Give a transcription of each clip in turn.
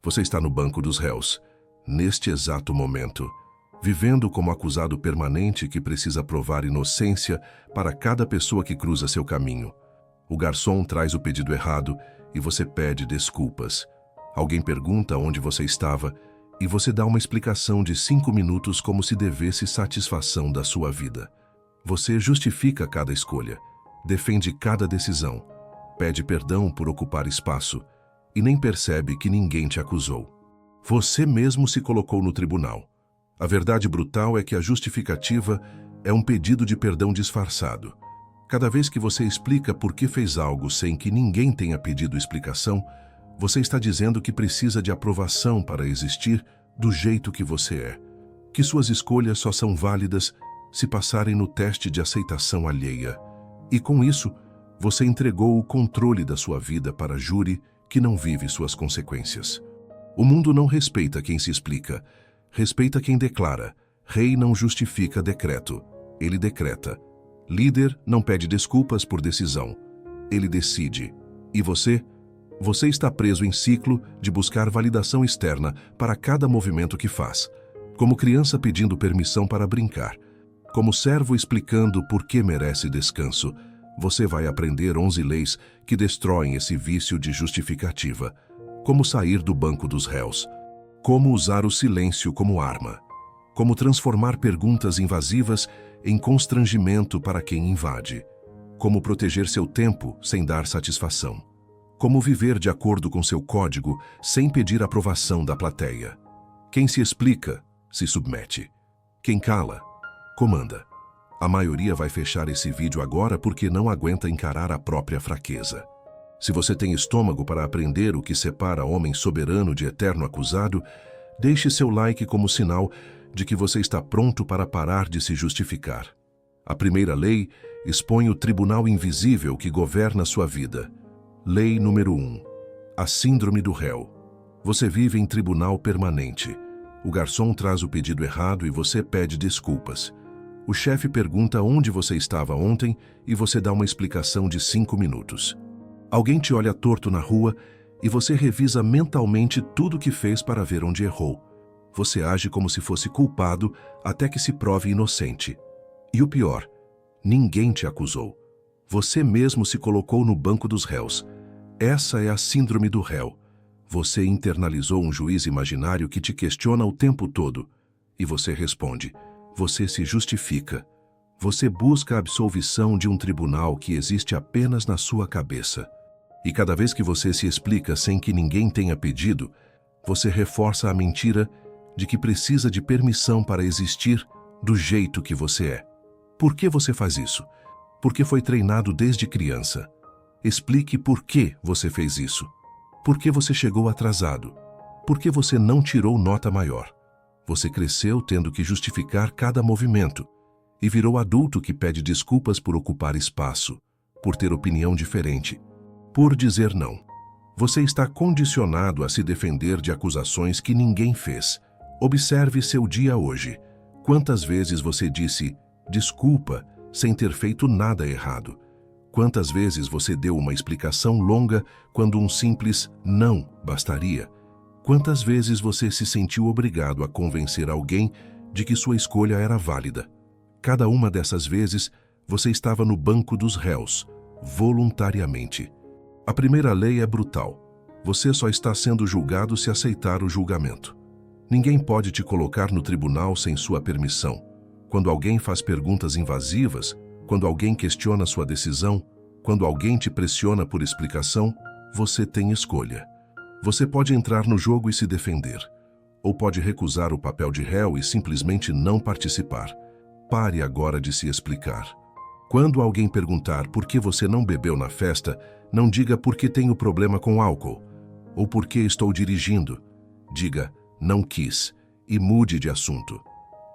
Você está no banco dos réus, neste exato momento, vivendo como acusado permanente que precisa provar inocência para cada pessoa que cruza seu caminho. O garçom traz o pedido errado e você pede desculpas. Alguém pergunta onde você estava e você dá uma explicação de 5 minutos como se devesse satisfação da sua vida. Você justifica cada escolha, defende cada decisão, pede perdão por ocupar espaço e nem percebe que ninguém te acusou. Você mesmo se colocou no tribunal. A verdade brutal é que a justificativa é um pedido de perdão disfarçado. Cada vez que você explica por que fez algo sem que ninguém tenha pedido explicação, você está dizendo que precisa de aprovação para existir do jeito que você é, que suas escolhas só são válidas se passarem no teste de aceitação alheia. E com isso, você entregou o controle da sua vida para júri que não vive suas consequências. O mundo não respeita quem se explica, respeita quem declara. Rei não justifica decreto, ele decreta. Líder não pede desculpas por decisão, ele decide. E você? Você está preso em ciclo de buscar validação externa para cada movimento que faz, como criança pedindo permissão para brincar, como servo explicando por que merece descanso. Você vai aprender 11 leis que destroem esse vício de justificativa. Como sair do banco dos réus. Como usar o silêncio como arma. Como transformar perguntas invasivas em constrangimento para quem invade. Como proteger seu tempo sem dar satisfação. Como viver de acordo com seu código sem pedir aprovação da plateia. Quem se explica, se submete. Quem cala, comanda. A maioria vai fechar esse vídeo agora porque não aguenta encarar a própria fraqueza. Se você tem estômago para aprender o que separa homem soberano de eterno acusado, deixe seu like como sinal de que você está pronto para parar de se justificar. A primeira lei expõe o tribunal invisível que governa sua vida. Lei número 1. A síndrome do réu. Você vive em tribunal permanente. O garçom traz o pedido errado e você pede desculpas. O chefe pergunta onde você estava ontem e você dá uma explicação de 5 minutos. Alguém te olha torto na rua e você revisa mentalmente tudo o que fez para ver onde errou. Você age como se fosse culpado até que se prove inocente. E o pior, ninguém te acusou. Você mesmo se colocou no banco dos réus. Essa é a síndrome do réu. Você internalizou um juiz imaginário que te questiona o tempo todo. E você responde. Você se justifica. Você busca a absolvição de um tribunal que existe apenas na sua cabeça. E cada vez que você se explica sem que ninguém tenha pedido, você reforça a mentira de que precisa de permissão para existir do jeito que você é. Por que você faz isso? Porque foi treinado desde criança. Explique por que você fez isso. Por que você chegou atrasado? Por que você não tirou nota maior? Você cresceu tendo que justificar cada movimento e virou adulto que pede desculpas por ocupar espaço, por ter opinião diferente, por dizer não. Você está condicionado a se defender de acusações que ninguém fez. Observe seu dia hoje. Quantas vezes você disse desculpa sem ter feito nada errado? Quantas vezes você deu uma explicação longa quando um simples não bastaria? Quantas vezes você se sentiu obrigado a convencer alguém de que sua escolha era válida? Cada uma dessas vezes, você estava no banco dos réus, voluntariamente. A primeira lei é brutal. Você só está sendo julgado se aceitar o julgamento. Ninguém pode te colocar no tribunal sem sua permissão. Quando alguém faz perguntas invasivas, quando alguém questiona sua decisão, quando alguém te pressiona por explicação, você tem escolha. Você pode entrar no jogo e se defender, ou pode recusar o papel de réu e simplesmente não participar. Pare agora de se explicar. Quando alguém perguntar por que você não bebeu na festa, não diga porque tenho problema com álcool, ou porque estou dirigindo. Diga, não quis, e mude de assunto.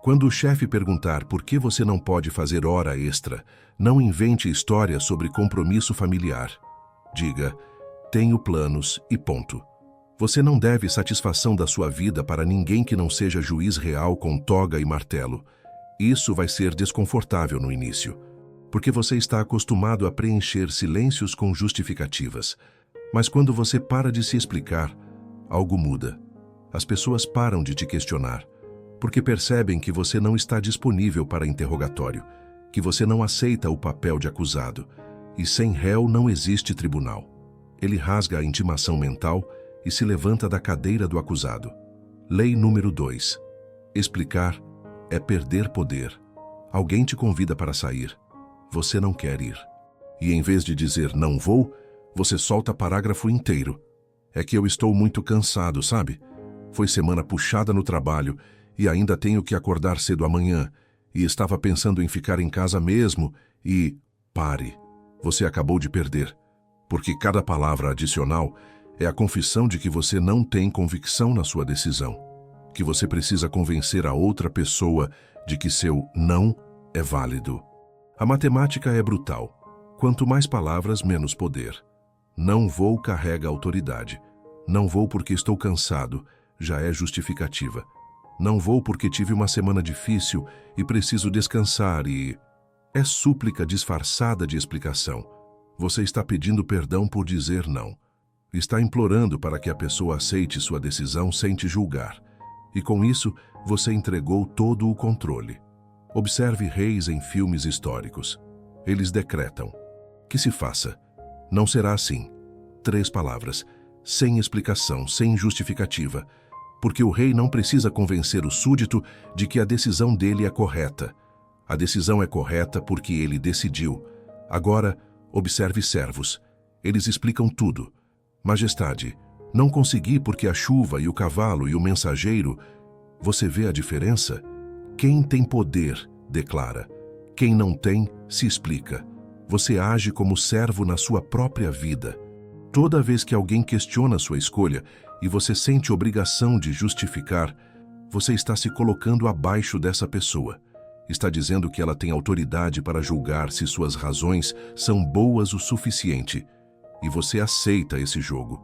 Quando o chefe perguntar por que você não pode fazer hora extra, não invente histórias sobre compromisso familiar. Diga, tenho planos e ponto. Você não deve satisfação da sua vida para ninguém que não seja juiz real com toga e martelo. Isso vai ser desconfortável no início, porque você está acostumado a preencher silêncios com justificativas. Mas quando você para de se explicar, algo muda. As pessoas param de te questionar, porque percebem que você não está disponível para interrogatório, que você não aceita o papel de acusado, e sem réu não existe tribunal. Ele rasga a intimação mental e se levanta da cadeira do acusado. Lei número 2. Explicar é perder poder. Alguém te convida para sair. Você não quer ir. E em vez de dizer não vou, você solta parágrafo inteiro. É que eu estou muito cansado, sabe? Foi semana puxada no trabalho e ainda tenho que acordar cedo amanhã. E estava pensando em ficar em casa mesmo e... Pare. Você acabou de perder. Porque cada palavra adicional é a confissão de que você não tem convicção na sua decisão. Que você precisa convencer a outra pessoa de que seu não é válido. A matemática é brutal. Quanto mais palavras, menos poder. Não vou carrega autoridade. Não vou porque estou cansado, já é justificativa. Não vou porque tive uma semana difícil e preciso descansar e... É súplica disfarçada de explicação. Você está pedindo perdão por dizer não. Está implorando para que a pessoa aceite sua decisão sem te julgar. E com isso, você entregou todo o controle. Observe reis em filmes históricos. Eles decretam: que se faça. Não será assim. 3 palavras, sem explicação, sem justificativa. Porque o rei não precisa convencer o súdito de que a decisão dele é correta. A decisão é correta porque ele decidiu. Agora, observe servos. Eles explicam tudo. Majestade, não consegui porque a chuva e o cavalo e o mensageiro... Você vê a diferença? Quem tem poder, declara. Quem não tem, se explica. Você age como servo na sua própria vida. Toda vez que alguém questiona sua escolha e você sente obrigação de justificar, você está se colocando abaixo dessa pessoa. Está dizendo que ela tem autoridade para julgar se suas razões são boas o suficiente. E você aceita esse jogo.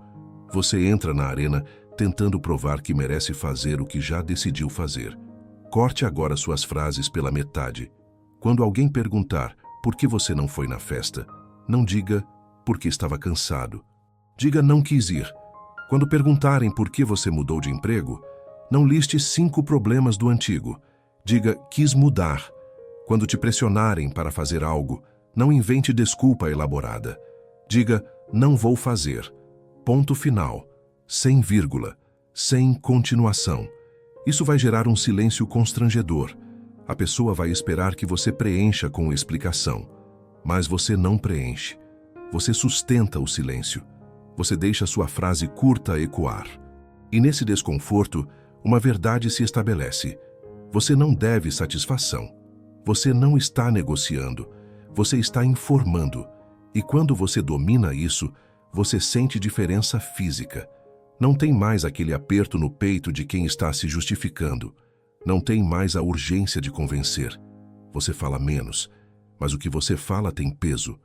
Você entra na arena tentando provar que merece fazer o que já decidiu fazer. Corte agora suas frases pela metade. Quando alguém perguntar por que você não foi na festa, não diga porque estava cansado. Diga não quis ir. Quando perguntarem por que você mudou de emprego, não liste 5 problemas do antigo. Diga quis mudar. Quando te pressionarem para fazer algo, não invente desculpa elaborada. Diga não vou fazer. Ponto final. Sem vírgula. Sem continuação. Isso vai gerar um silêncio constrangedor. A pessoa vai esperar que você preencha com explicação. Mas você não preenche. Você sustenta o silêncio. Você deixa sua frase curta ecoar. E nesse desconforto, uma verdade se estabelece. Você não deve satisfação. Você não está negociando. Você está informando. E quando você domina isso, você sente diferença física. Não tem mais aquele aperto no peito de quem está se justificando. Não tem mais a urgência de convencer. Você fala menos, mas o que você fala tem peso,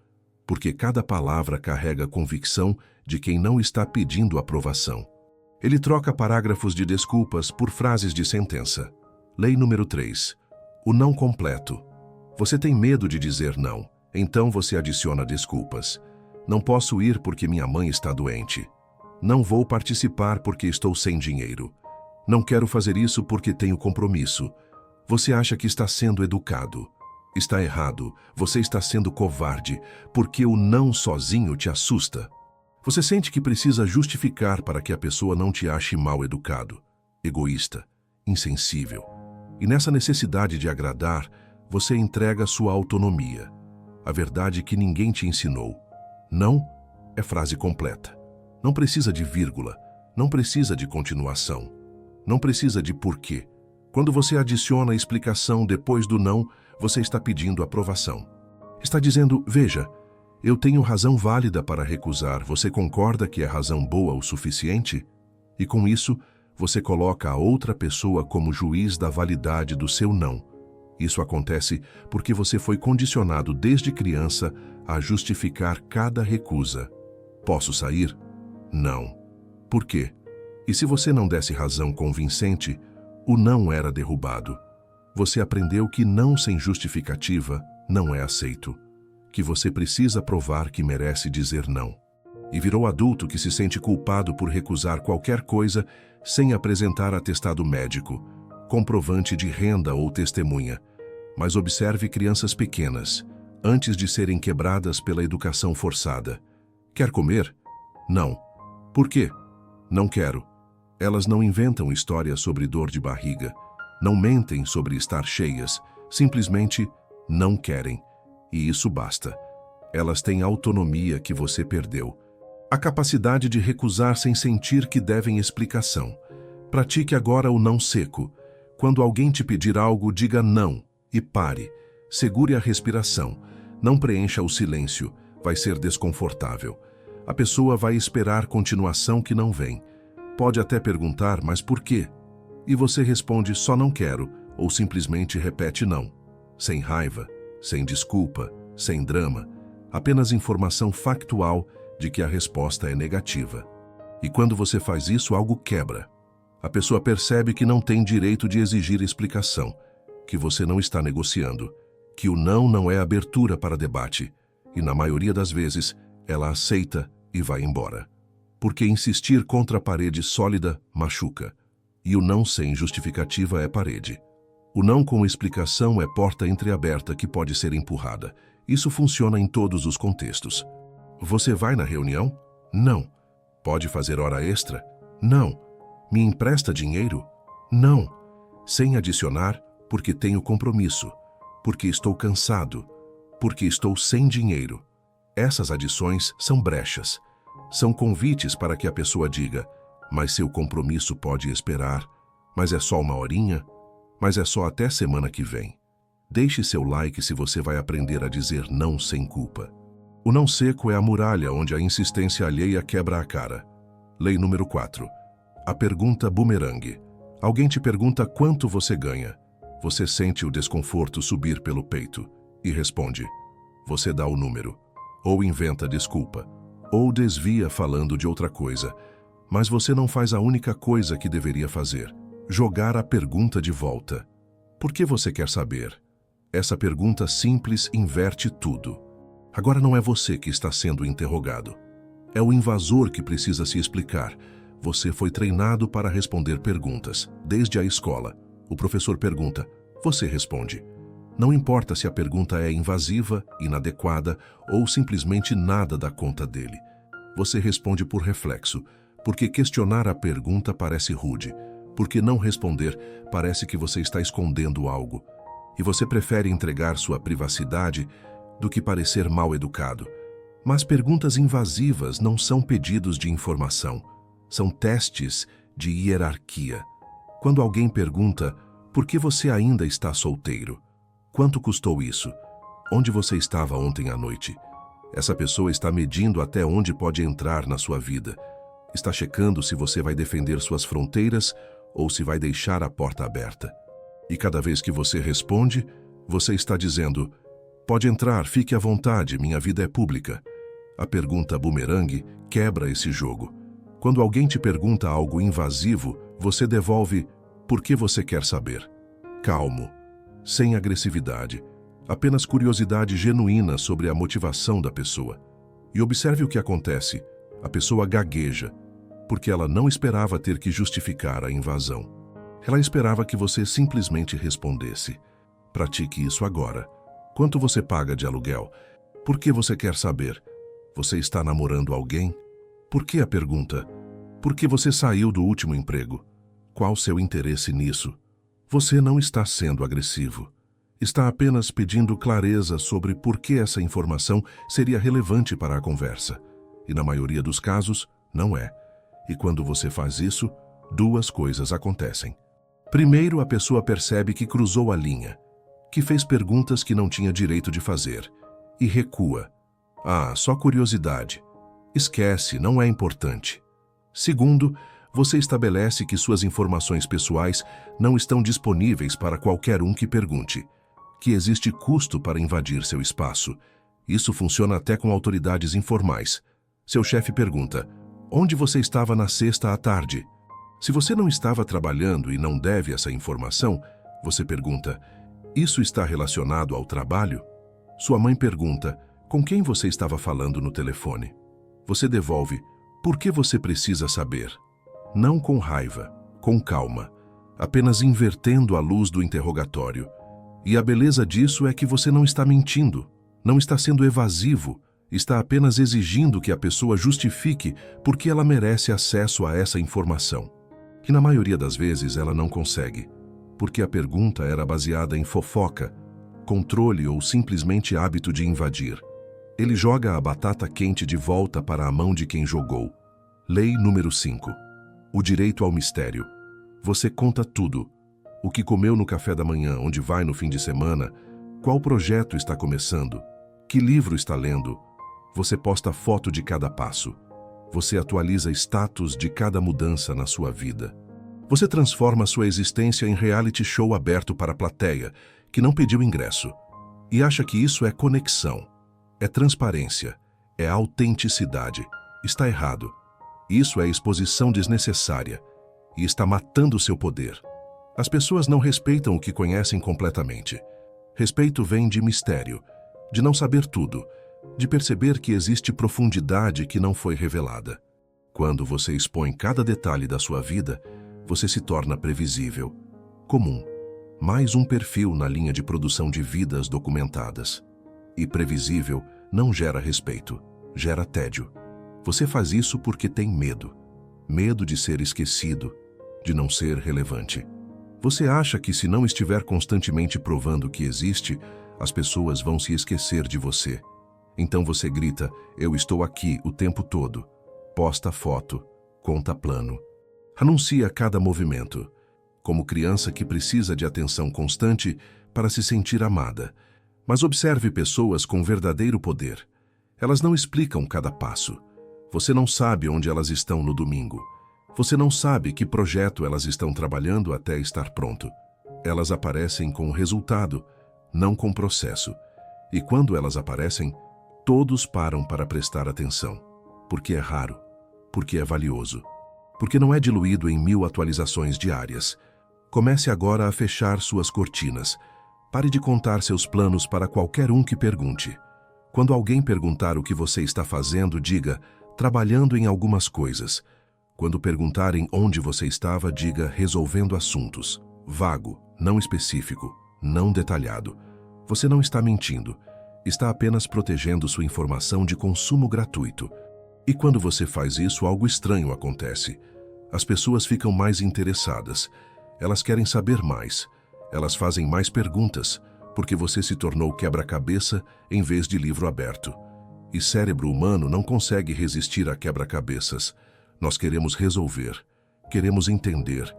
porque cada palavra carrega convicção de quem não está pedindo aprovação. Ele troca parágrafos de desculpas por frases de sentença. Lei número 3. O não completo. Você tem medo de dizer não, então você adiciona desculpas. Não posso ir porque minha mãe está doente. Não vou participar porque estou sem dinheiro. Não quero fazer isso porque tenho compromisso. Você acha que está sendo educado. Está errado. Você está sendo covarde, porque o não sozinho te assusta. Você sente que precisa justificar para que a pessoa não te ache mal educado, egoísta, insensível. E nessa necessidade de agradar, você entrega sua autonomia. A verdade que ninguém te ensinou. Não é frase completa. Não precisa de vírgula. Não precisa de continuação. Não precisa de porquê. Quando você adiciona a explicação depois do não, você está pedindo aprovação. Está dizendo, veja, eu tenho razão válida para recusar. Você concorda que é razão boa o suficiente? E com isso, você coloca a outra pessoa como juiz da validade do seu não. Isso acontece porque você foi condicionado desde criança a justificar cada recusa. Posso sair? Não. Por quê? E se você não desse razão convincente, o não era derrubado. Você aprendeu que não sem justificativa não é aceito. Que você precisa provar que merece dizer não. e virou adulto que se sente culpado por recusar qualquer coisa sem apresentar atestado médico, comprovante de renda ou testemunha. Mas observe crianças pequenas, antes de serem quebradas pela educação forçada. Quer comer? Não. Por quê? Não quero. Elas não inventam histórias sobre dor de barriga, não mentem sobre estar cheias, simplesmente não querem. E isso basta. Elas têm a autonomia que você perdeu. A capacidade de recusar sem sentir que devem explicação. Pratique agora o não seco. Quando alguém te pedir algo, diga não e pare. Segure a respiração. Não preencha o silêncio. Vai ser desconfortável. A pessoa vai esperar continuação que não vem. Pode até perguntar, mas por quê? E você responde, só não quero, ou simplesmente repete não. Sem raiva, sem desculpa, sem drama. Apenas informação factual de que a resposta é negativa. E quando você faz isso, algo quebra. A pessoa percebe que não tem direito de exigir explicação, que você não está negociando, que o não é abertura para debate, e na maioria das vezes, ela aceita e vai embora. Porque insistir contra a parede sólida machuca, e o não sem justificativa é parede. O não com explicação é porta entreaberta que pode ser empurrada. Isso funciona em todos os contextos. Você vai na reunião? Não. Pode fazer hora extra? Não. Me empresta dinheiro? Não. Sem adicionar, porque tenho compromisso, porque estou cansado, porque estou sem dinheiro. Essas adições são brechas. São convites para que a pessoa diga, mas seu compromisso pode esperar, mas é só uma horinha, mas é só até semana que vem. Deixe seu like se você vai aprender a dizer não sem culpa. O não seco é a muralha onde a insistência alheia quebra a cara. Lei número 4. A pergunta bumerangue. Alguém te pergunta quanto você ganha. Você sente o desconforto subir pelo peito e responde. Você dá o número. Ou inventa desculpa. Ou desvia falando de outra coisa. Mas você não faz a única coisa que deveria fazer. Jogar a pergunta de volta. Por que você quer saber? Essa pergunta simples inverte tudo. Agora não é você que está sendo interrogado. É o invasor que precisa se explicar. Você foi treinado para responder perguntas, desde a escola. O professor pergunta, você responde. Não importa se a pergunta é invasiva, inadequada ou simplesmente nada dá conta dele. Você responde por reflexo, porque questionar a pergunta parece rude, porque não responder parece que você está escondendo algo. E você prefere entregar sua privacidade do que parecer mal educado. Mas perguntas invasivas não são pedidos de informação, são testes de hierarquia. Quando alguém pergunta, por que você ainda está solteiro? Quanto custou isso? Onde você estava ontem à noite? Essa pessoa está medindo até onde pode entrar na sua vida. Está checando se você vai defender suas fronteiras ou se vai deixar a porta aberta. E cada vez que você responde, você está dizendo, pode entrar, fique à vontade, minha vida é pública. A pergunta bumerangue quebra esse jogo. Quando alguém te pergunta algo invasivo, você devolve, por que você quer saber? Calmo, sem agressividade, apenas curiosidade genuína sobre a motivação da pessoa. E observe o que acontece. A pessoa gagueja, porque ela não esperava ter que justificar a invasão. Ela esperava que você simplesmente respondesse. Pratique isso agora. Quanto você paga de aluguel? Por que você quer saber? Você está namorando alguém? Por que a pergunta? Por que você saiu do último emprego? Qual seu interesse nisso? Você não está sendo agressivo. Está apenas pedindo clareza sobre por que essa informação seria relevante para a conversa. E na maioria dos casos, não é. E quando você faz isso, duas coisas acontecem. Primeiro, a pessoa percebe que cruzou a linha, que fez perguntas que não tinha direito de fazer, e recua. Ah, só curiosidade. Esquece, não é importante. Segundo, você estabelece que suas informações pessoais não estão disponíveis para qualquer um que pergunte, que existe custo para invadir seu espaço. Isso funciona até com autoridades informais. Seu chefe pergunta, onde você estava na sexta à tarde? Se você não estava trabalhando e não deve essa informação, você pergunta, isso está relacionado ao trabalho? Sua mãe pergunta, com quem você estava falando no telefone? Você devolve: por que você precisa saber? Não com raiva, com calma, apenas invertendo a luz do interrogatório. E a beleza disso é que você não está mentindo, não está sendo evasivo, está apenas exigindo que a pessoa justifique por que ela merece acesso a essa informação. E na maioria das vezes ela não consegue, porque a pergunta era baseada em fofoca, controle ou simplesmente hábito de invadir. Ele joga a batata quente de volta para a mão de quem jogou. Lei número 5. O direito ao mistério. Você conta tudo. O que comeu no café da manhã, onde vai no fim de semana, qual projeto está começando, que livro está lendo. Você posta foto de cada passo. Você atualiza status de cada mudança na sua vida. Você transforma sua existência em reality show aberto para a plateia, que não pediu ingresso. E acha que isso é conexão, é transparência, é autenticidade. Está errado. Isso é exposição desnecessária e está matando seu poder. As pessoas não respeitam o que conhecem completamente. Respeito vem de mistério, de não saber tudo, de perceber que existe profundidade que não foi revelada. Quando você expõe cada detalhe da sua vida, você se torna previsível, comum. Mais um perfil na linha de produção de vidas documentadas. E previsível não gera respeito, gera tédio. Você faz isso porque tem medo. Medo de ser esquecido, de não ser relevante. Você acha que se não estiver constantemente provando que existe, as pessoas vão se esquecer de você. Então você grita: eu estou aqui o tempo todo. Posta foto, conta plano. Anuncia cada movimento. Como criança que precisa de atenção constante para se sentir amada. Mas observe pessoas com verdadeiro poder. Elas não explicam cada passo. Você não sabe onde elas estão no domingo. Você não sabe que projeto elas estão trabalhando até estar pronto. Elas aparecem com resultado, não com processo. E quando elas aparecem, todos param para prestar atenção. Porque é raro, porque é valioso, porque não é diluído em 1000 atualizações diárias. Comece agora a fechar suas cortinas. Pare de contar seus planos para qualquer um que pergunte. Quando alguém perguntar o que você está fazendo, diga: trabalhando em algumas coisas. Quando perguntarem onde você estava, diga: resolvendo assuntos. Vago, não específico, não detalhado. Você não está mentindo. Está apenas protegendo sua informação de consumo gratuito. E quando você faz isso, algo estranho acontece. As pessoas ficam mais interessadas. Elas querem saber mais. Elas fazem mais perguntas, porque você se tornou quebra-cabeça em vez de livro aberto. E cérebro humano não consegue resistir a quebra-cabeças. Nós queremos resolver, queremos entender.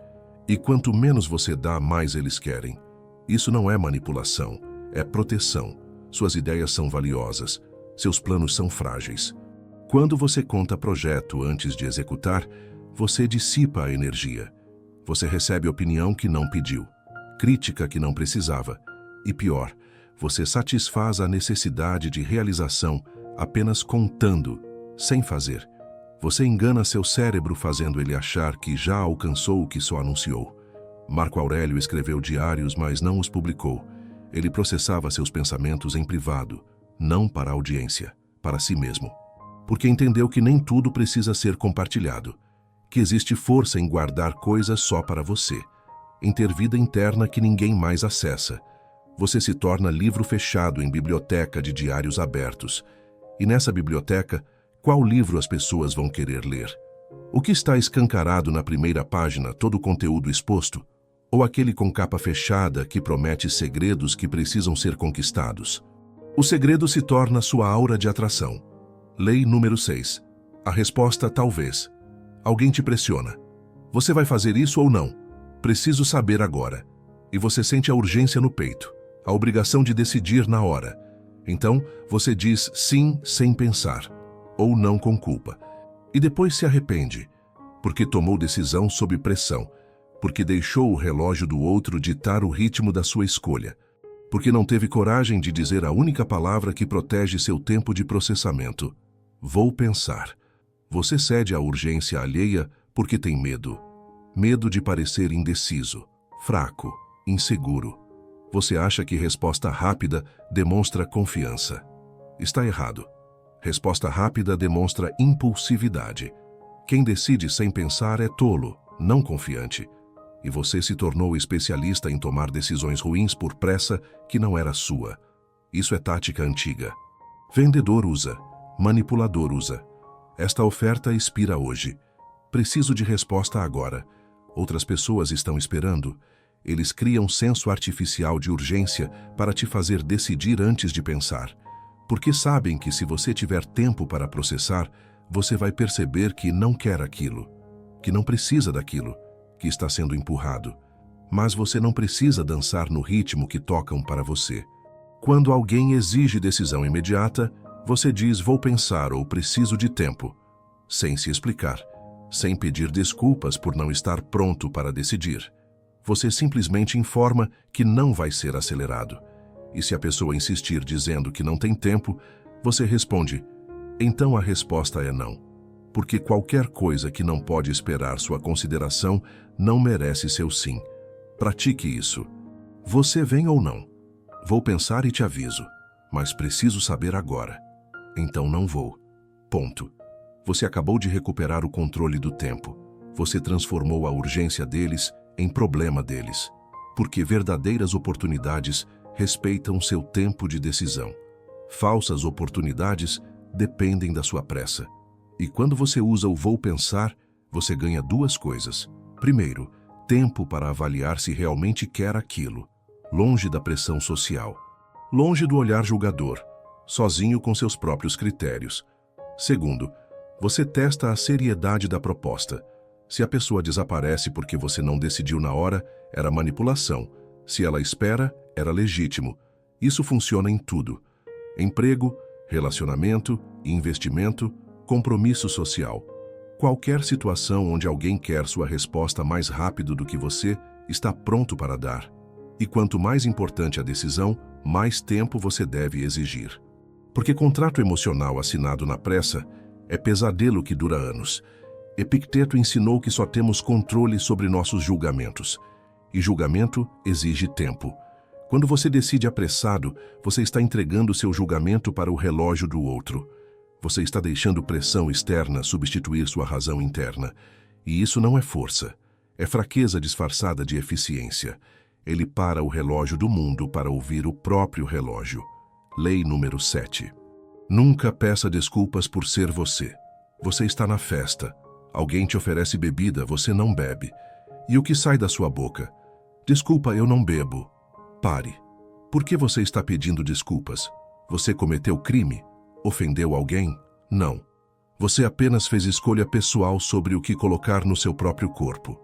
E quanto menos você dá, mais eles querem. Isso não é manipulação, é proteção. Suas ideias são valiosas, seus planos são frágeis. Quando você conta projeto antes de executar, você dissipa a energia. Você recebe opinião que não pediu, crítica que não precisava. E pior, você satisfaz a necessidade de realização apenas contando, sem fazer. Você engana seu cérebro fazendo ele achar que já alcançou o que só anunciou. Marco Aurélio escreveu diários, mas não os publicou. Ele processava seus pensamentos em privado, não para a audiência, para si mesmo. Porque entendeu que nem tudo precisa ser compartilhado, que existe força em guardar coisas só para você, em ter vida interna que ninguém mais acessa. Você se torna livro fechado em biblioteca de diários abertos. E nessa biblioteca, qual livro as pessoas vão querer ler? O que está escancarado na primeira página, todo o conteúdo exposto? Ou aquele com capa fechada que promete segredos que precisam ser conquistados? O segredo se torna sua aura de atração. Lei número 6. A resposta: talvez. Alguém te pressiona. Você vai fazer isso ou não? Preciso saber agora. E você sente a urgência no peito, a obrigação de decidir na hora. Então, você diz sim sem pensar, ou não com culpa. E depois se arrepende, porque tomou decisão sob pressão, porque deixou o relógio do outro ditar o ritmo da sua escolha, porque não teve coragem de dizer a única palavra que protege seu tempo de processamento: vou pensar. Você cede à urgência alheia porque tem medo. Medo de parecer indeciso, fraco, inseguro. Você acha que resposta rápida demonstra confiança. Está errado. Resposta rápida demonstra impulsividade. Quem decide sem pensar é tolo, não confiante. E você se tornou especialista em tomar decisões ruins por pressa que não era sua. Isso é tática antiga. Vendedor usa, manipulador usa. Esta oferta expira hoje. Preciso de resposta agora. Outras pessoas estão esperando. Eles criam senso artificial de urgência para te fazer decidir antes de pensar. Porque sabem que se você tiver tempo para processar, você vai perceber que não quer aquilo, que não precisa daquilo, que está sendo empurrado. Mas você não precisa dançar no ritmo que tocam para você. Quando alguém exige decisão imediata, você diz vou pensar ou preciso de tempo, sem se explicar, sem pedir desculpas por não estar pronto para decidir. Você simplesmente informa que não vai ser acelerado. E se a pessoa insistir dizendo que não tem tempo, você responde, então a resposta é não. Porque qualquer coisa que não pode esperar sua consideração não merece seu sim. Pratique isso. Você vem ou não? Vou pensar e te aviso, mas preciso saber agora. Então não vou. Ponto. Você acabou de recuperar o controle do tempo. Você transformou a urgência deles em problema deles. Porque verdadeiras oportunidades respeitam seu tempo de decisão. Falsas oportunidades dependem da sua pressa. E quando você usa o vou pensar, você ganha duas coisas. Primeiro, tempo para avaliar se realmente quer aquilo, longe da pressão social, longe do olhar julgador, sozinho com seus próprios critérios. Segundo, você testa a seriedade da proposta. Se a pessoa desaparece porque você não decidiu na hora, era manipulação. Se ela espera, era legítimo. Isso funciona em tudo. Emprego, relacionamento, investimento, compromisso social. Qualquer situação onde alguém quer sua resposta mais rápido do que você, está pronto para dar. E quanto mais importante a decisão, mais tempo você deve exigir. Porque contrato emocional assinado na pressa é pesadelo que dura anos. Epicteto ensinou que só temos controle sobre nossos julgamentos. E julgamento exige tempo. Quando você decide apressado, você está entregando seu julgamento para o relógio do outro. Você está deixando pressão externa substituir sua razão interna. E isso não é força. É fraqueza disfarçada de eficiência. Ele para o relógio do mundo para ouvir o próprio relógio. Lei número 7. Nunca peça desculpas por ser você. Você está na festa. Alguém te oferece bebida, você não bebe. E o que sai da sua boca? Desculpa, eu não bebo. Pare. Por que você está pedindo desculpas? Você cometeu crime? Ofendeu alguém? Não. Você apenas fez escolha pessoal sobre o que colocar no seu próprio corpo.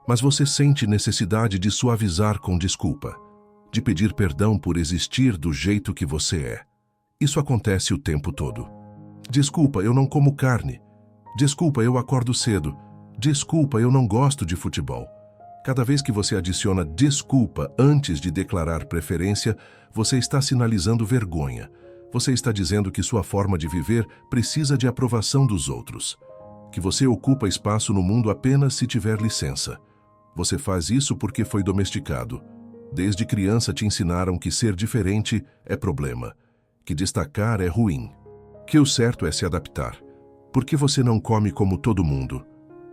Mas você sente necessidade de suavizar com desculpa, de pedir perdão por existir do jeito que você é. Isso acontece o tempo todo. Desculpa, eu não como carne. Desculpa, eu acordo cedo. Desculpa, eu não gosto de futebol. Cada vez que você adiciona desculpa antes de declarar preferência, você está sinalizando vergonha. Você está dizendo que sua forma de viver precisa de aprovação dos outros. Que você ocupa espaço no mundo apenas se tiver licença. Você faz isso porque foi domesticado. Desde criança te ensinaram que ser diferente é problema, que destacar é ruim, que o certo é se adaptar. Por que você não come como todo mundo?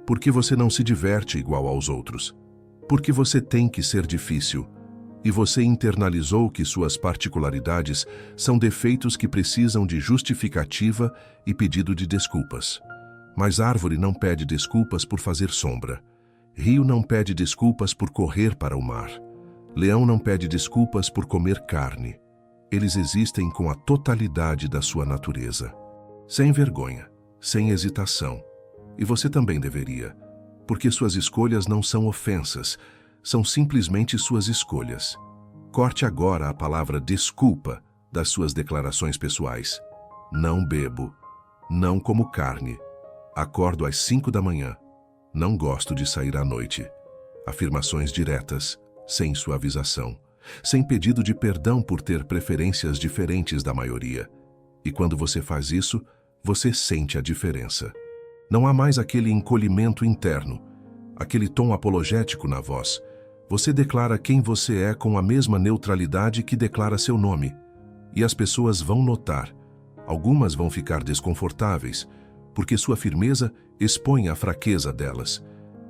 Por que você não se diverte igual aos outros? Por que você tem que ser difícil? E você internalizou que suas particularidades são defeitos que precisam de justificativa e pedido de desculpas. Mas árvore não pede desculpas por fazer sombra. Rio não pede desculpas por correr para o mar. Leão não pede desculpas por comer carne. Eles existem com a totalidade da sua natureza. Sem vergonha, sem hesitação. E você também deveria. Porque suas escolhas não são ofensas, são simplesmente suas escolhas. Corte agora a palavra desculpa das suas declarações pessoais. Não bebo. Não como carne. Acordo às 5 da manhã. Não gosto de sair à noite. Afirmações diretas, sem suavização, sem pedido de perdão por ter preferências diferentes da maioria. E quando você faz isso, você sente a diferença. Não há mais aquele encolhimento interno, aquele tom apologético na voz. Você declara quem você é com a mesma neutralidade que declara seu nome. E as pessoas vão notar. Algumas vão ficar desconfortáveis, porque sua firmeza expõe a fraqueza delas.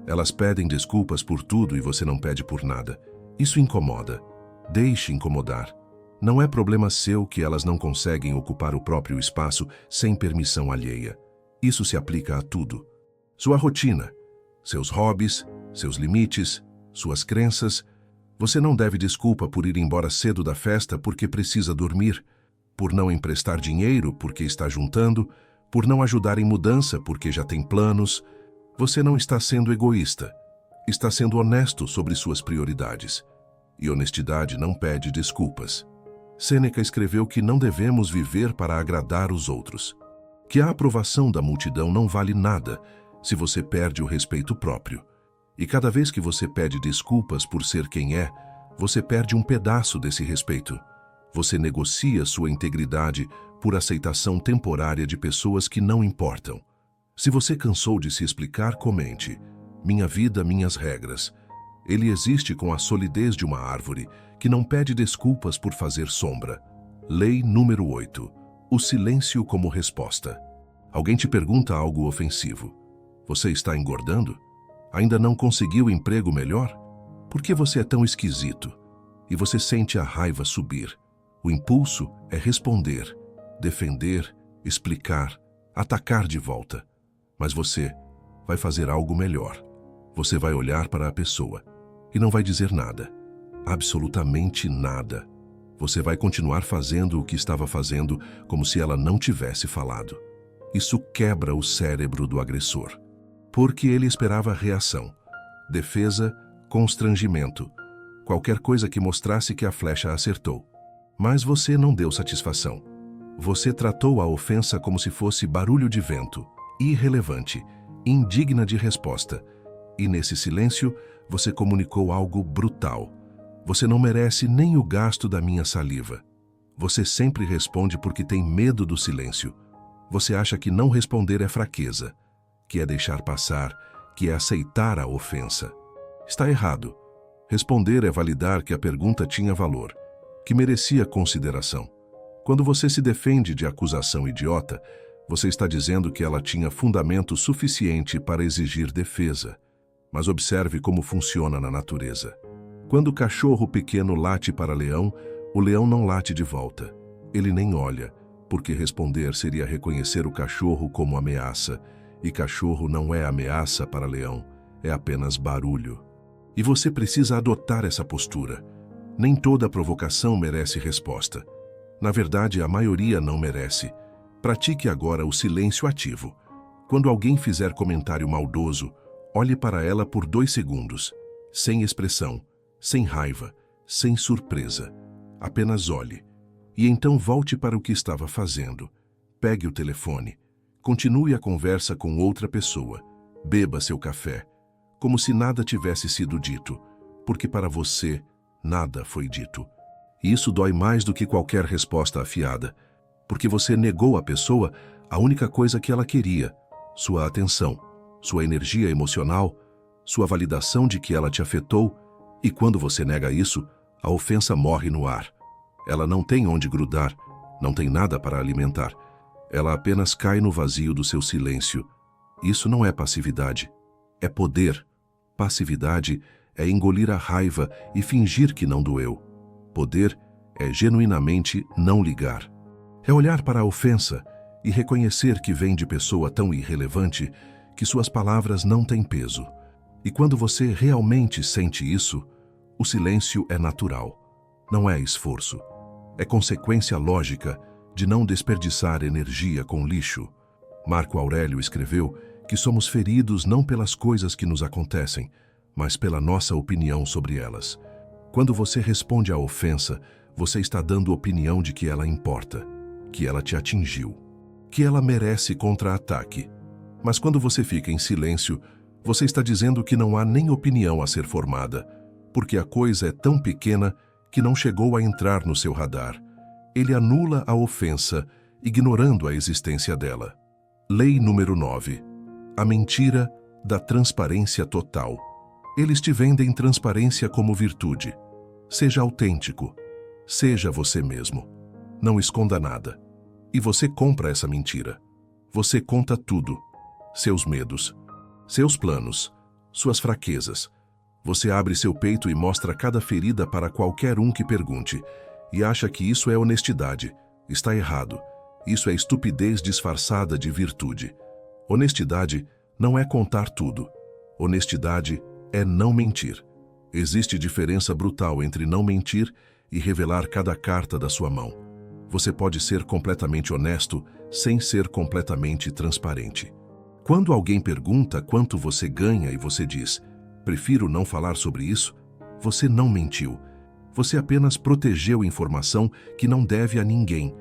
Elas pedem desculpas por tudo e você não pede por nada. Isso incomoda. Deixe incomodar. Não é problema seu que elas não conseguem ocupar o próprio espaço sem permissão alheia. Isso se aplica a tudo. Sua rotina, seus hobbies, seus limites, suas crenças. Você não deve desculpa por ir embora cedo da festa porque precisa dormir, por não emprestar dinheiro porque está juntando, por não ajudar em mudança porque já tem planos. Você não está sendo egoísta. Está sendo honesto sobre suas prioridades. E honestidade não pede desculpas. Sêneca escreveu que não devemos viver para agradar os outros. Que a aprovação da multidão não vale nada se você perde o respeito próprio. E cada vez que você pede desculpas por ser quem é, você perde um pedaço desse respeito. Você negocia sua integridade por aceitação temporária de pessoas que não importam. Se você cansou de se explicar, comente: minha vida, minhas regras. Ele existe com a solidez de uma árvore que não pede desculpas por fazer sombra. Lei número 8. O silêncio como resposta. Alguém te pergunta algo ofensivo. Você está engordando? Ainda não conseguiu emprego melhor? Por que você é tão esquisito? E você sente a raiva subir. O impulso é responder, defender, explicar, atacar de volta. Mas você vai fazer algo melhor. Você vai olhar para a pessoa e não vai dizer nada. Absolutamente nada. Você vai continuar fazendo o que estava fazendo como se ela não tivesse falado. Isso quebra o cérebro do agressor. Porque ele esperava reação, defesa, constrangimento, qualquer coisa que mostrasse que a flecha acertou. Mas você não deu satisfação. Você tratou a ofensa como se fosse barulho de vento, irrelevante, indigna de resposta. E nesse silêncio, você comunicou algo brutal. Você não merece nem o gasto da minha saliva. Você sempre responde porque tem medo do silêncio. Você acha que não responder é fraqueza, que é deixar passar, que é aceitar a ofensa. Está errado. Responder é validar que a pergunta tinha valor, que merecia consideração. Quando você se defende de acusação idiota, você está dizendo que ela tinha fundamento suficiente para exigir defesa. Mas observe como funciona na natureza. Quando o cachorro pequeno late para leão, o leão não late de volta. Ele nem olha, porque responder seria reconhecer o cachorro como ameaça, e cachorro não é ameaça para leão, é apenas barulho. E você precisa adotar essa postura. Nem toda provocação merece resposta. Na verdade, a maioria não merece. Pratique agora o silêncio ativo. Quando alguém fizer comentário maldoso, olhe para ela por 2 segundos, sem expressão, sem raiva, sem surpresa. Apenas olhe. E então volte para o que estava fazendo. Pegue o telefone. Continue a conversa com outra pessoa. Beba seu café, como se nada tivesse sido dito, porque para você, nada foi dito. E isso dói mais do que qualquer resposta afiada, porque você negou à pessoa a única coisa que ela queria: sua atenção, sua energia emocional, sua validação de que ela te afetou, e quando você nega isso, a ofensa morre no ar. Ela não tem onde grudar, não tem nada para alimentar. Ela apenas cai no vazio do seu silêncio. Isso não é passividade, é poder. Passividade é engolir a raiva e fingir que não doeu. Poder é genuinamente não ligar. É olhar para a ofensa e reconhecer que vem de pessoa tão irrelevante que suas palavras não têm peso. E quando você realmente sente isso, o silêncio é natural. Não é esforço. É consequência lógica de não desperdiçar energia com lixo. Marco Aurélio escreveu que somos feridos não pelas coisas que nos acontecem, mas pela nossa opinião sobre elas. Quando você responde à ofensa, você está dando opinião de que ela importa, que ela te atingiu, que ela merece contra-ataque. Mas quando você fica em silêncio, você está dizendo que não há nem opinião a ser formada, porque a coisa é tão pequena que não chegou a entrar no seu radar. Ele anula a ofensa, ignorando a existência dela. Lei número 9. A mentira da transparência total. Eles te vendem transparência como virtude. Seja autêntico. Seja você mesmo. Não esconda nada. E você compra essa mentira. Você conta tudo. Seus medos, seus planos, suas fraquezas. Você abre seu peito e mostra cada ferida para qualquer um que pergunte, e acha que isso é honestidade. Está errado. Isso é estupidez disfarçada de virtude. Honestidade não é contar tudo. Honestidade é não mentir. Existe diferença brutal entre não mentir e revelar cada carta da sua mão. Você pode ser completamente honesto sem ser completamente transparente. Quando alguém pergunta quanto você ganha e você diz, prefiro não falar sobre isso, você não mentiu. Você apenas protegeu informação que não deve a ninguém.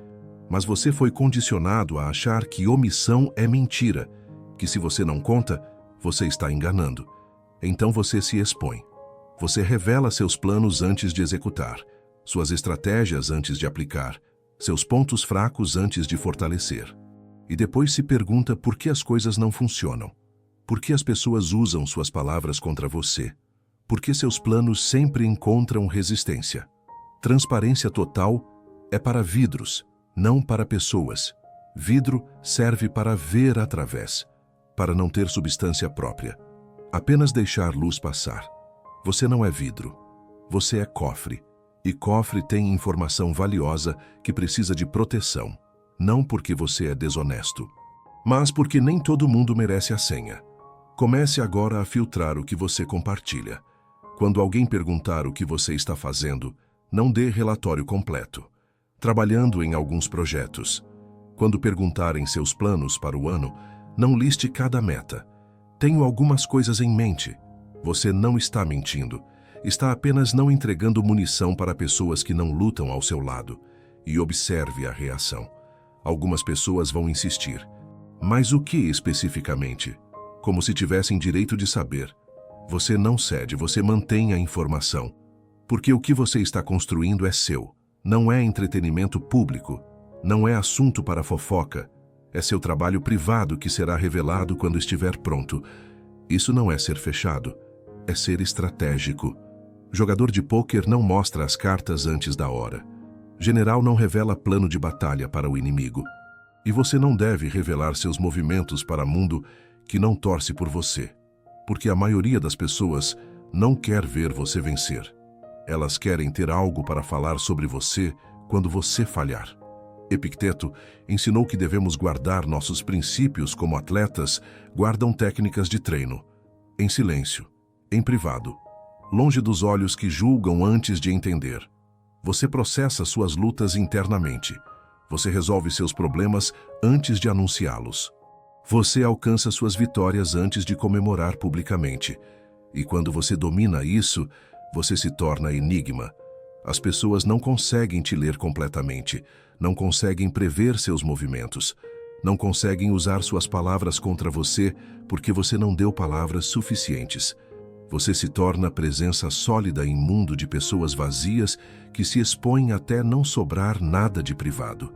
Mas você foi condicionado a achar que omissão é mentira, que se você não conta, você está enganando. Então você se expõe. Você revela seus planos antes de executar, suas estratégias antes de aplicar, seus pontos fracos antes de fortalecer. E depois se pergunta por que as coisas não funcionam. Por que as pessoas usam suas palavras contra você? Por que seus planos sempre encontram resistência? Transparência total é para vidros, não para pessoas. Vidro serve para ver através, para não ter substância própria. Apenas deixar luz passar. Você não é vidro. Você é cofre. E cofre tem informação valiosa que precisa de proteção. Não porque você é desonesto, mas porque nem todo mundo merece a senha. Comece agora a filtrar o que você compartilha. Quando alguém perguntar o que você está fazendo, não dê relatório completo. Trabalhando em alguns projetos. Quando perguntarem seus planos para o ano, não liste cada meta. Tenho algumas coisas em mente. Você não está mentindo. Está apenas não entregando munição para pessoas que não lutam ao seu lado. E observe a reação. Algumas pessoas vão insistir. Mas o que especificamente? Como se tivessem direito de saber. Você não cede, você mantém a informação. Porque o que você está construindo é seu. Não é entretenimento público. Não é assunto para fofoca. É seu trabalho privado que será revelado quando estiver pronto. Isso não é ser fechado. É ser estratégico. Jogador de pôquer não mostra as cartas antes da hora. General não revela plano de batalha para o inimigo. E você não deve revelar seus movimentos para o mundo que não torce por você. Porque a maioria das pessoas não quer ver você vencer. Elas querem ter algo para falar sobre você quando você falhar. Epicteto ensinou que devemos guardar nossos princípios como atletas guardam técnicas de treino. Em silêncio, em privado, longe dos olhos que julgam antes de entender. Você processa suas lutas internamente. Você resolve seus problemas antes de anunciá-los. Você alcança suas vitórias antes de comemorar publicamente. E quando você domina isso, você se torna enigma. As pessoas não conseguem te ler completamente, não conseguem prever seus movimentos, não conseguem usar suas palavras contra você porque você não deu palavras suficientes. Você se torna presença sólida em mundo de pessoas vazias que se expõem até não sobrar nada de privado.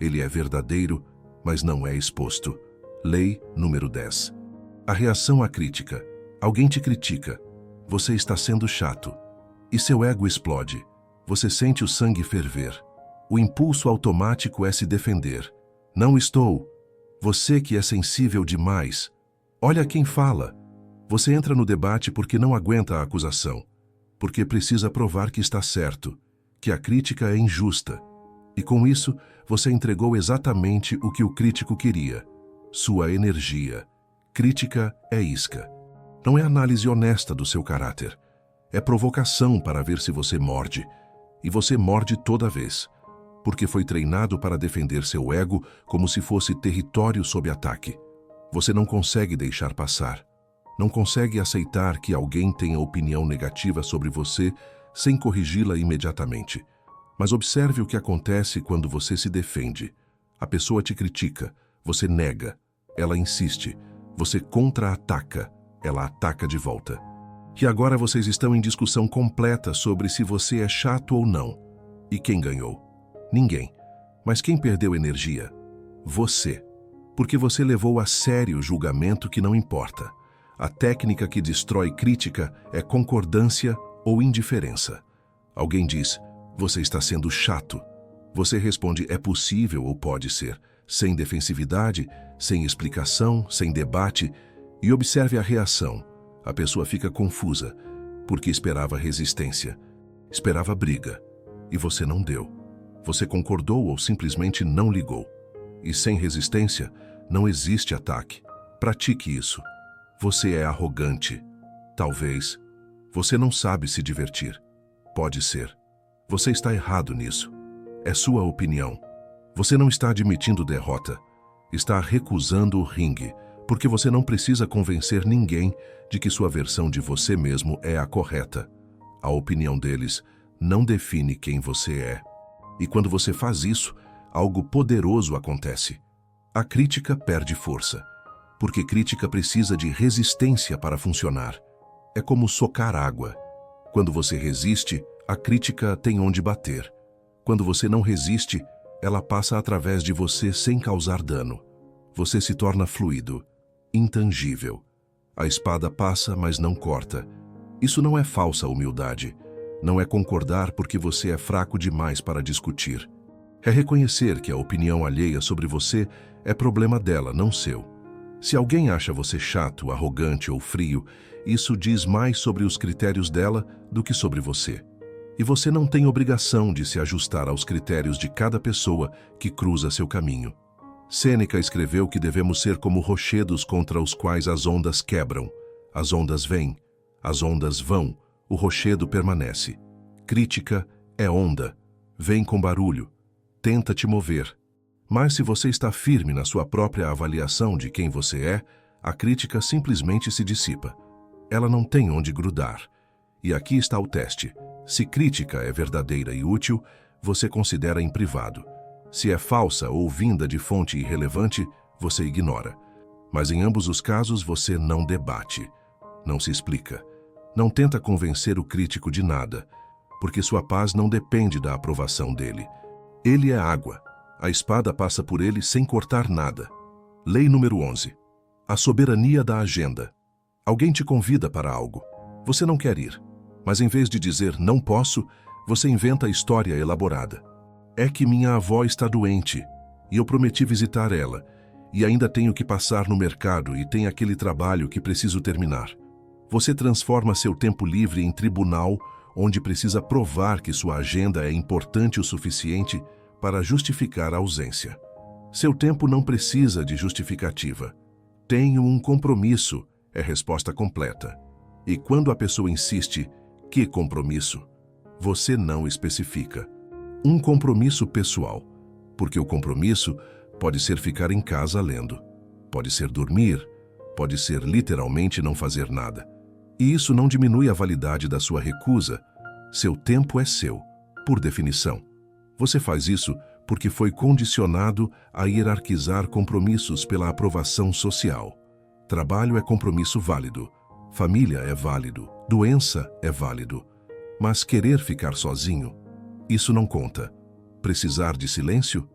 Ele é verdadeiro, mas não é exposto. Lei número 10. A reação à crítica. Alguém te critica. Você está sendo chato. E seu ego explode. Você sente o sangue ferver. O impulso automático é se defender. Não estou. Você que é sensível demais. Olha quem fala. Você entra no debate porque não aguenta a acusação, porque precisa provar que está certo, que a crítica é injusta. E com isso, você entregou exatamente o que o crítico queria. Sua energia. Crítica é isca. Não é análise honesta do seu caráter. É provocação para ver se você morde. E você morde toda vez, porque foi treinado para defender seu ego como se fosse território sob ataque. Você não consegue deixar passar. Não consegue aceitar que alguém tenha opinião negativa sobre você sem corrigi-la imediatamente. Mas observe o que acontece quando você se defende. A pessoa te critica, você nega, ela insiste, você contra-ataca, ela ataca de volta. E agora vocês estão em discussão completa sobre se você é chato ou não. E quem ganhou? Ninguém. Mas quem perdeu energia? Você. Porque você levou a sério o julgamento que não importa. A técnica que destrói crítica é concordância ou indiferença. Alguém diz, você está sendo chato. Você responde é possível ou pode ser, sem defensividade, sem explicação, sem debate, e observe a reação. A pessoa fica confusa, porque esperava resistência, esperava briga, e você não deu. Você concordou ou simplesmente não ligou. E sem resistência, não existe ataque. Pratique isso. Você é arrogante. Talvez. Você não sabe se divertir. Pode ser. Você está errado nisso. É sua opinião. Você não está admitindo derrota. Está recusando o ringue, porque você não precisa convencer ninguém de que sua versão de você mesmo é a correta. A opinião deles não define quem você é. E quando você faz isso, algo poderoso acontece. A crítica perde força, porque crítica precisa de resistência para funcionar. É como socar água. Quando você resiste, a crítica tem onde bater. Quando você não resiste, ela passa através de você sem causar dano. Você se torna fluido, intangível. A espada passa, mas não corta. Isso não é falsa humildade. Não é concordar porque você é fraco demais para discutir. É reconhecer que a opinião alheia sobre você é problema dela, não seu. Se alguém acha você chato, arrogante ou frio, isso diz mais sobre os critérios dela do que sobre você. E você não tem obrigação de se ajustar aos critérios de cada pessoa que cruza seu caminho. Sêneca escreveu que devemos ser como rochedos contra os quais as ondas quebram. As ondas vêm, as ondas vão, o rochedo permanece. Crítica é onda, vem com barulho, tenta te mover. Mas se você está firme na sua própria avaliação de quem você é, a crítica simplesmente se dissipa. Ela não tem onde grudar. E aqui está o teste. Se crítica é verdadeira e útil, você considera em privado. Se é falsa ou vinda de fonte irrelevante, você ignora. Mas em ambos os casos você não debate, não se explica. Não tenta convencer o crítico de nada, porque sua paz não depende da aprovação dele. Ele é água. A espada passa por ele sem cortar nada. Lei número 11. A soberania da agenda. Alguém te convida para algo. Você não quer ir, mas em vez de dizer não posso, você inventa a história elaborada. É que minha avó está doente e eu prometi visitar ela e ainda tenho que passar no mercado e tem aquele trabalho que preciso terminar. Você transforma seu tempo livre em tribunal, onde precisa provar que sua agenda é importante o suficiente para justificar a ausência. Seu tempo não precisa de justificativa. Tenho um compromisso, é resposta completa. E quando a pessoa insiste, que compromisso? Você não especifica. Um compromisso pessoal, porque o compromisso pode ser ficar em casa lendo, pode ser dormir, pode ser literalmente não fazer nada. E isso não diminui a validade da sua recusa. Seu tempo é seu, por definição. Você faz isso porque foi condicionado a hierarquizar compromissos pela aprovação social. Trabalho é compromisso válido, família é válido, doença é válido. Mas querer ficar sozinho, isso não conta. Precisar de silêncio?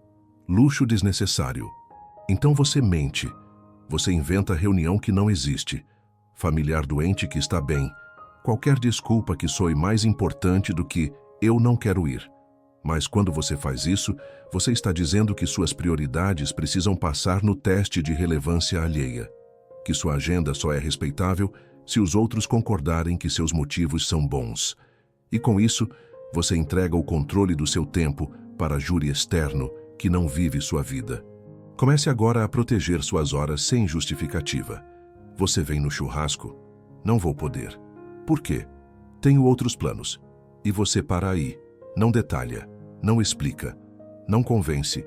Luxo desnecessário. Então você mente. Você inventa reunião que não existe. Familiar doente que está bem. Qualquer desculpa que soe mais importante do que eu não quero ir. Mas quando você faz isso, você está dizendo que suas prioridades precisam passar no teste de relevância alheia. Que sua agenda só é respeitável se os outros concordarem que seus motivos são bons. E com isso, você entrega o controle do seu tempo para júri externo que não vive sua vida. Comece agora a proteger suas horas sem justificativa. Você vem no churrasco? Não vou poder. Por quê? Tenho outros planos. E você para aí. Não detalha, não explica, não convence,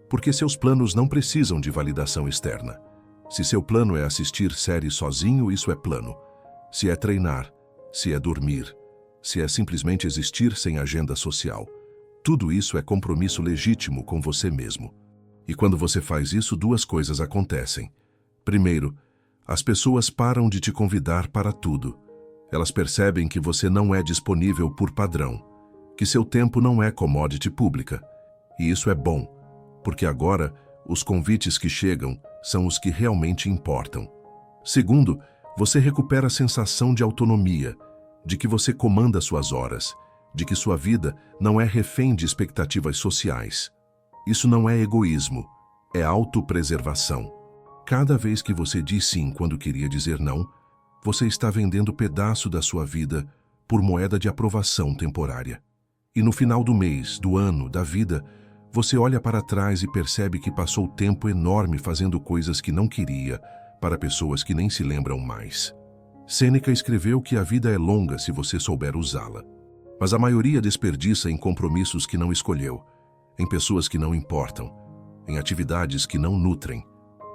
porque seus planos não precisam de validação externa. Se seu plano é assistir séries sozinho, isso é plano. Se é treinar, se é dormir, se é simplesmente existir sem agenda social. Tudo isso é compromisso legítimo com você mesmo. E quando você faz isso, duas coisas acontecem. Primeiro, as pessoas param de te convidar para tudo. Elas percebem que você não é disponível por padrão, que seu tempo não é commodity pública. E isso é bom, porque agora os convites que chegam são os que realmente importam. Segundo, você recupera a sensação de autonomia, de que você comanda suas horas, de que sua vida não é refém de expectativas sociais. Isso não é egoísmo, é autopreservação. Cada vez que você diz sim quando queria dizer não, você está vendendo pedaço da sua vida por moeda de aprovação temporária. E no final do mês, do ano, da vida, você olha para trás e percebe que passou tempo enorme fazendo coisas que não queria para pessoas que nem se lembram mais. Sêneca escreveu que a vida é longa se você souber usá-la. Mas a maioria desperdiça em compromissos que não escolheu, em pessoas que não importam, em atividades que não nutrem,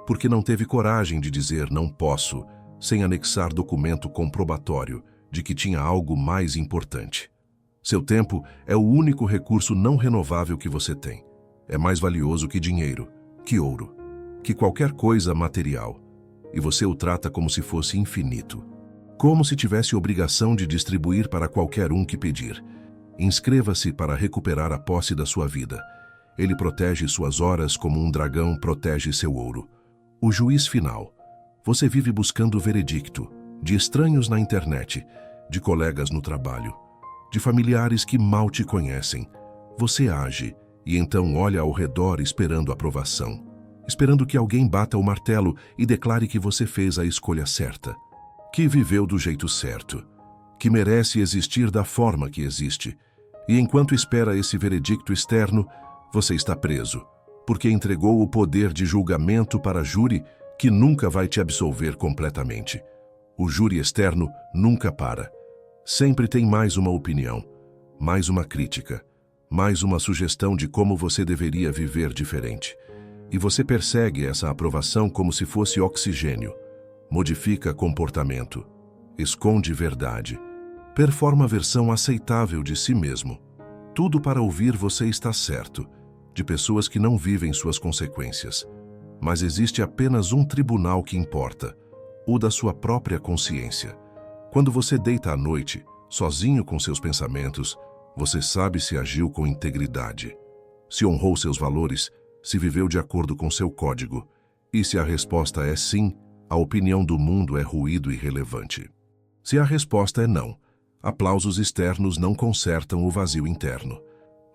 porque não teve coragem de dizer não posso, sem anexar documento comprobatório de que tinha algo mais importante. Seu tempo é o único recurso não renovável que você tem. É mais valioso que dinheiro, que ouro, que qualquer coisa material, e você o trata como se fosse infinito. Como se tivesse obrigação de distribuir para qualquer um que pedir. Inscreva-se para recuperar a posse da sua vida. Ele protege suas horas como um dragão protege seu ouro. O juiz final. Você vive buscando o veredicto, de estranhos na internet, de colegas no trabalho, de familiares que mal te conhecem. Você age e então olha ao redor esperando aprovação, esperando que alguém bata o martelo e declare que você fez a escolha certa, que viveu do jeito certo, que merece existir da forma que existe. E enquanto espera esse veredicto externo, você está preso, porque entregou o poder de julgamento para júri que nunca vai te absolver completamente. O júri externo nunca para. Sempre tem mais uma opinião, mais uma crítica, mais uma sugestão de como você deveria viver diferente. E você persegue essa aprovação como se fosse oxigênio. Modifica comportamento, esconde verdade, performa a versão aceitável de si mesmo. Tudo para ouvir você está certo, de pessoas que não vivem suas consequências. Mas existe apenas um tribunal que importa, o da sua própria consciência. Quando você deita à noite, sozinho com seus pensamentos, você sabe se agiu com integridade, se honrou seus valores, se viveu de acordo com seu código. E se a resposta é sim, a opinião do mundo é ruído irrelevante. Se a resposta é não, aplausos externos não consertam o vazio interno.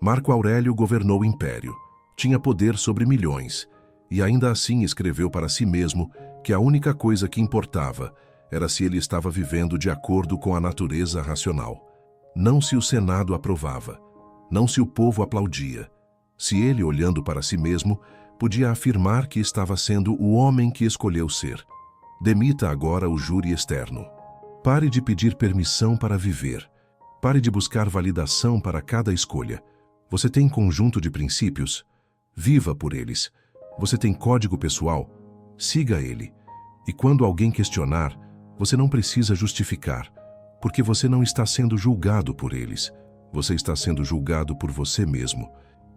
Marco Aurélio governou o império, tinha poder sobre milhões, e ainda assim escreveu para si mesmo que a única coisa que importava era se ele estava vivendo de acordo com a natureza racional. Não se o Senado aprovava, não se o povo aplaudia, se ele, olhando para si mesmo, podia afirmar que estava sendo o homem que escolheu ser. Demita agora o júri externo. Pare de pedir permissão para viver. Pare de buscar validação para cada escolha. Você tem conjunto de princípios? Viva por eles. Você tem código pessoal? Siga ele. E quando alguém questionar, você não precisa justificar, porque você não está sendo julgado por eles. Você está sendo julgado por você mesmo.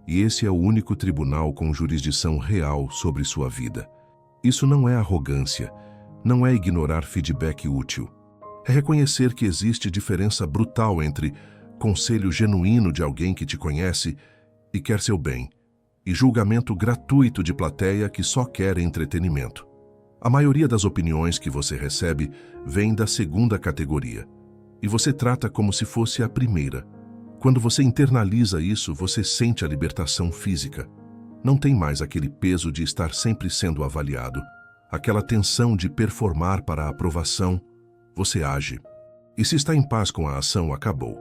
E esse é o único tribunal com jurisdição real sobre sua vida. Isso não é arrogância. Não é ignorar feedback útil. É reconhecer que existe diferença brutal entre conselho genuíno de alguém que te conhece e quer seu bem, e julgamento gratuito de plateia que só quer entretenimento. A maioria das opiniões que você recebe vem da segunda categoria, e você trata como se fosse a primeira. Quando você internaliza isso, você sente a libertação física. Não tem mais aquele peso de estar sempre sendo avaliado, aquela tensão de performar para a aprovação. Você age. E se está em paz com a ação, acabou.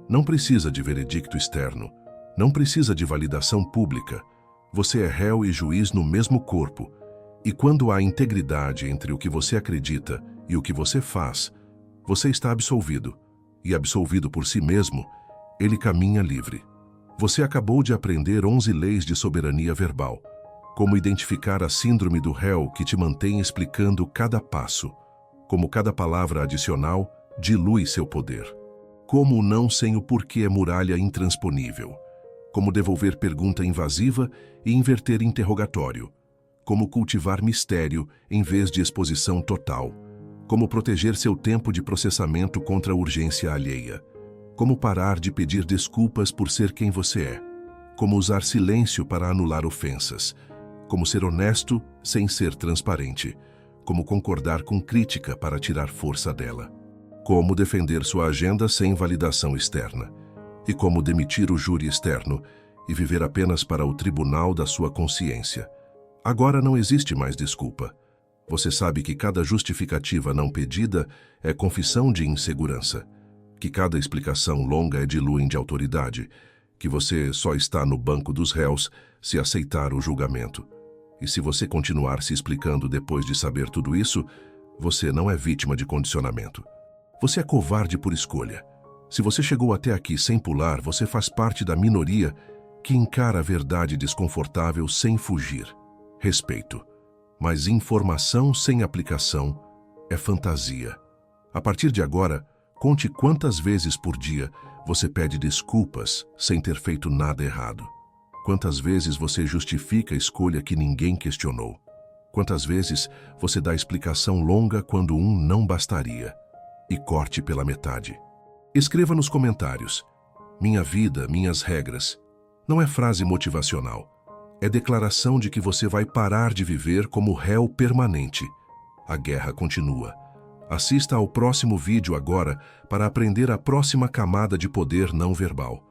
Não precisa de veredicto externo. Não precisa de validação pública. Você é réu e juiz no mesmo corpo. E quando há integridade entre o que você acredita e o que você faz, você está absolvido. E absolvido por si mesmo, ele caminha livre. Você acabou de aprender 11 leis de soberania verbal. Como identificar a síndrome do réu que te mantém explicando cada passo. Como cada palavra adicional dilui seu poder. Como o não sem o porquê é muralha intransponível. Como devolver pergunta invasiva e inverter interrogatório. Como cultivar mistério em vez de exposição total. Como proteger seu tempo de processamento contra a urgência alheia. Como parar de pedir desculpas por ser quem você é. Como usar silêncio para anular ofensas. Como ser honesto sem ser transparente. Como concordar com crítica para tirar força dela. Como defender sua agenda sem validação externa. e como demitir o júri externo e viver apenas para o tribunal da sua consciência. Agora não existe mais desculpa. Você sabe que cada justificativa não pedida é confissão de insegurança, que cada explicação longa é diluem de autoridade, que você só está no banco dos réus se aceitar o julgamento. E se você continuar se explicando depois de saber tudo isso, você não é vítima de condicionamento. Você é covarde por escolha. Se você chegou até aqui sem pular, você faz parte da minoria que encara a verdade desconfortável sem fugir. Respeito. Mas informação sem aplicação é fantasia. A partir de agora, conte quantas vezes por dia você pede desculpas sem ter feito nada errado. Quantas vezes você justifica a escolha que ninguém questionou. Quantas vezes você dá explicação longa quando um não bastaria. E corte pela metade. Escreva nos comentários: minha vida, minhas regras. Não é frase motivacional. É declaração de que você vai parar de viver como réu permanente. A guerra continua. Assista ao próximo vídeo agora para aprender a próxima camada de poder não verbal.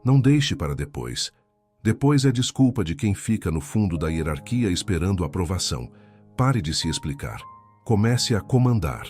Não deixe para depois. Depois é desculpa de quem fica no fundo da hierarquia esperando aprovação. Pare de se explicar. Comece a comandar.